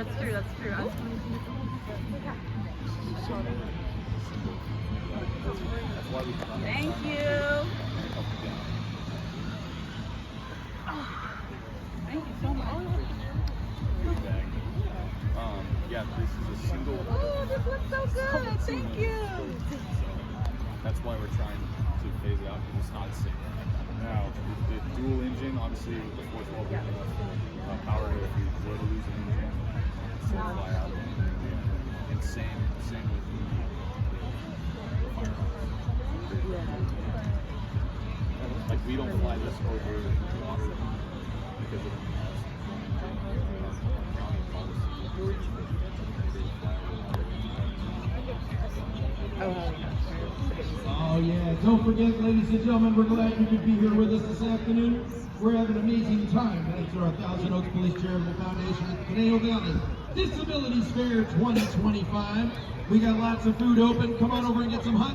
That's true. That's true. Thank you. Thank you so much. Yeah, this is a single. Oh, this looks so good. Thank you. That's why we're trying to phase it out because it's not the same. Now, the dual engine, obviously, with the 412 power, if you were to lose an engine, it's going to fly out. And same with the fire. Like, we don't fly this over water because of the Oh yeah, don't forget, ladies and gentlemen, we're glad you could be here with us this afternoon. We're having an amazing time thanks to our Thousand Oaks Police Charitable Foundation at the Conejo Creek Disabilities Fair 2025. We got lots of food open. Come on over and get some hot dogs.